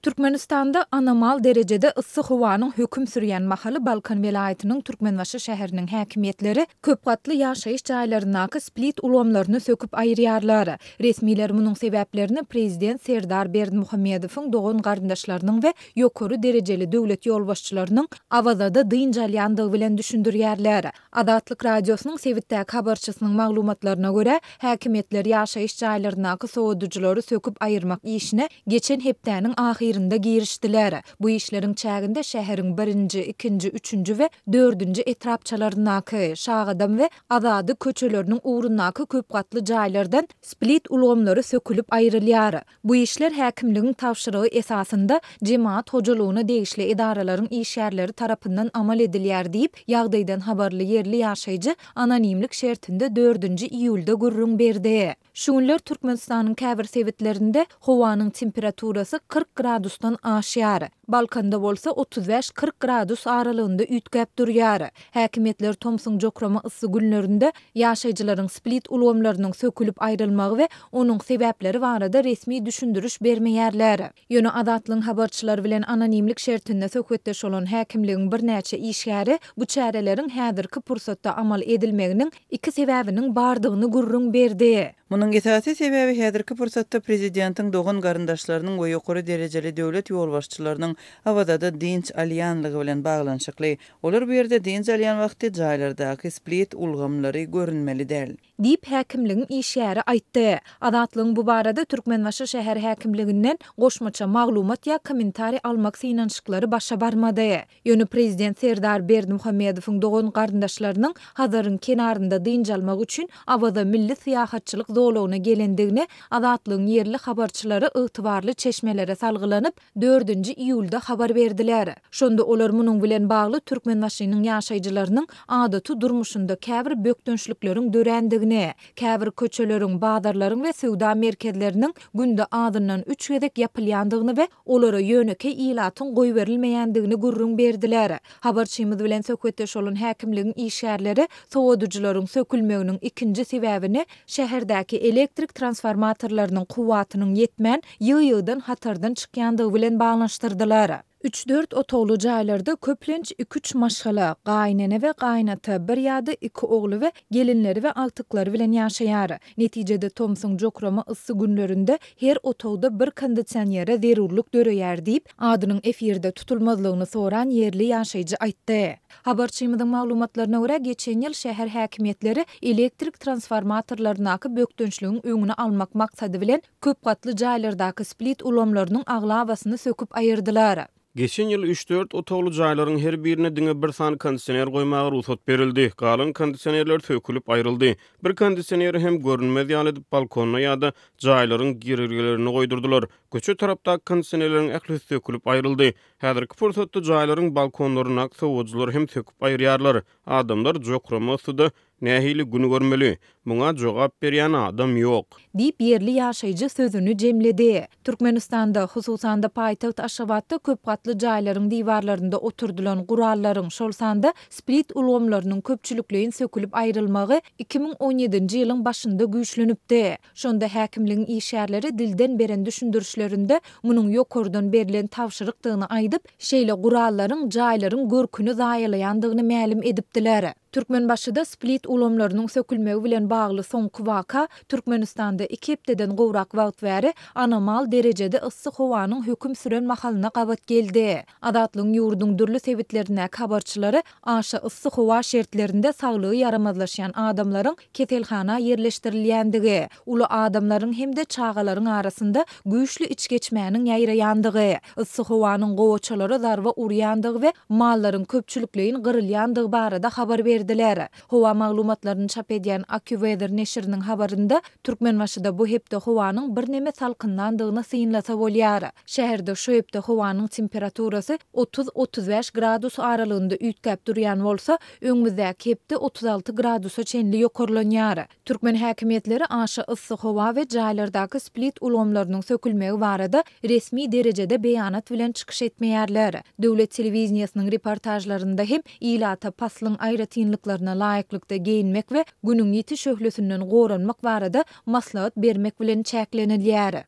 Türkmenistanda anomal derecede ıssy howanyň höküm sürýän mahaly Balkan welaýatynyň Türkmenbaşy şäheriniň häkimetleri köp gatly ýaşaýyş jaýlaryndaky split ulamlaryny söküp aýyrýarlar. Resmiler munyň sebäplerini prezident Serdar Berdimuhammedowyň dogan garyndaşlarynyň we ýokary derejeli döwlet ýolbaşçylarynyň awazada dynjalýandygy bilen düşündirýärler. Adatlyk radiosynyň Sewitdäki habarçysynyň maglumatlaryna görä, häkimetler ýaşaýyş jaýlaryndaky sowadyjylary söküp aýyrmak işine geçen hepdäniň ahirinde girişdiler. Bu işlerin çäginde şäheriň 1-nji, 2-nji, 3-nji we 4-nji etrapçalaryndaky Şagadam we Azady köçeleriniň uğrundaky köp gatly jaýlardan split ulamlary sökülüp aýrylýar. Bu işler häkimligiň tawşyrygy esasında jemaat hojalygyna degişli edaralaryň işgärleri tarapyndan amal edilýär diýip ýagdaýdan habarly yerli ýaşaýjy anonimlik şertinde 4-nji iýulda gurrun berdi. Şunlar Türkmenistanyň käbir sewitlerinde howanyň temperaturasy 40 gradusdan aşýar. Balkanda bolsa 35-40 gradus aralygynda ütgäp durýar. Häkimetler Tomson jokrama ıssy günlerinde ýaşaýjylaryň split ulamlarynyň sökülüp aýrylmagy we onuň sebäpleri barada resmi düşündürüş bermeýärler. Ýöne adatlyň habarçylary bilen anonimlik şertinde söhbetdeş bolan häkimligiň bir näçe işgäri bu çäreleriň häzirki pursatda amal edilmeginiň iki sebäbiniň bardygyny gurrun berdi. Munyň esasy sebäbi häzirki pursatda prezidentiň dogan garyndaşlarynyň we ýokary derejeli döwlet ýolbaşçylarynyň awazada dinç alýanlygy bilen baglanşykly. Olar bu ýerde dinç alýan wagty jaýlardaky split ulgamlary görünmeli däl. Diýip häkimligiň işgäri aýtdy. Adatlyň bu barada Türkmenbaşy şäher häkimliginden goşmaça maglumat ýa kommentari almak synanşyklary başa barmady. Ýöne prezident Serdar Berdimuhammedowyň dogan garyndaşlarynyň Hazaryn kenarynda dynjalmak üçin awada milli syýahatçylyk zowlagyna gelendigini adatlyň yerli habarçylary ygtybarly çeşmelere salgylanyp 4-nji iýulda habar berdiler. Şonda olar munyň bilen bagly Türkmenbaşynyň ýaşaýjylarynyň adaty durmuşynda käbir bökdönçlikleriň dörendigini, käbir köçeleriň, bazarlaryň we sowda merkezleriniň günde adından 3 gezek ýapylýandygyny we olara ýöneki ilatyň goý berilmeýändigini gurrun berdiler. Habarçymyz bilen söhbetdeş bolan häkimligiň işgärleri sowadyjylaryň sökülmeginiň ikinji sebäbini şäherdäki elektrik transformatorlarynyň kuwatynyň ýetmän ýygy-ýygydan hatardan çykýandygy bilen baglanşdyrdylar. 3-4 otogly jaýlarda köplenç 2-3 maşgala, gaýnene we gaýnata, bir ýa-da 2 ogly we gelinleri we altyklary bilen ýaşaýar. Netijede Tomson jokrama ıssy günlerinde her otogda bir kondisionere zerurluk döreýär diýip adynyň efirde tutulmazlygyny soran yerli ýaşaýjy aýtdy. Habarçymyzyň maglumatlaryna görä geçen ýyl şäher häkimetleri elektrik transformatorlarynaky bökdönçligiň öňüne almak maksady bilen köp gatly jaýlardaky split ulamlarynyň aglawasyny söküp aýyrdylar. Geçen ýyl 3-4 otogly jaýlaryň her birine diňe bir san kondisioner goýmagy ruhsat berildi. Galan kondisionerler sökülüp aýryldy. Bir kondisioneri hem görünmez ýaly edip balkona ýa-da jaýlaryň girergelerini goýdurdylar. Köçe tarapdaky kondisionerleriň ähli sökülüp aýryldy. Häzirki pursatda jaýlaryň balkonlaryna sowadyjylar hem söküp aýrýarlar. Adamlar jokrama ıssyda nähili güni görmeli. Muňa jogap berýän adam ýok. Diýip yerli ýaşaýjy sözüni jemledi. Türkmenistanda, hususan da paýtaxt Aşgabatda köp gatly jaýlaryň diwarlarynda oturdulan gurallaryň şol sanda split ulamlarynyň köpçülikligiň sökülüp aýrylmagy 2017-nji ýylyň başynda güýçlenipdi. Şonda häkimligiň işgärleri dilden beren düşündürüşlerinde munyň ýokardan berilen tawşyrykdygyny aýdyp, şeýle gurallaryň jaýlaryň görküni zaýalaýandygyny mälim edipdiler. Türkmenbaşyda split ulamlarynyň sökülmegi bilen bagly soňky waka Türkmenistanda 2 hepdeden gowrak wagt bäri anomal derejede ıssy howanyň höküm süren mahalyna gabat geldi. Adatlyň ýurduň dürli sewitlerine habarçylary aşa ıssy howa şertlerinde saglygy yaramazlaşýan adamlaryň ketelhana ýerleşdirilýändigi, uly adamlaryň hemde çağalaryň arasynda güýçli içgeçmäniň ýaýraýandygy, ıssy howanyň gowaçalary zarwa urýandygy we mallaryň köpçülikligiň gyrylýandygy barada habar berdiler. Howa maglumatlaryny çap edýän AccuWeather neşriniň habarynda Türkmenbaşyda bu hepde howanyň bir neme salkynlandygyny synlasa bolýar. Şäherde şu hepde howanyň temperaturasy 30-35 gradus aralygynda ütgäp durýan bolsa, öňümüzdäki hepde 36 gradusa çenli ýokarlanýar. Türkmen häkimetleri aşa ıssy howa we jaýlardaky split ulamlarynyň sökülmegi barada resmi derejede beýanat bilen çykyş etmeýärler. Döwlet telewizionynyň reportajlarynda hem ilata paslyň aýratynlyklaryna laýyklykda geyinmek we günüň ýeti şöhlesinden goranmak barada maslahat bermek bilen çäklenilýär.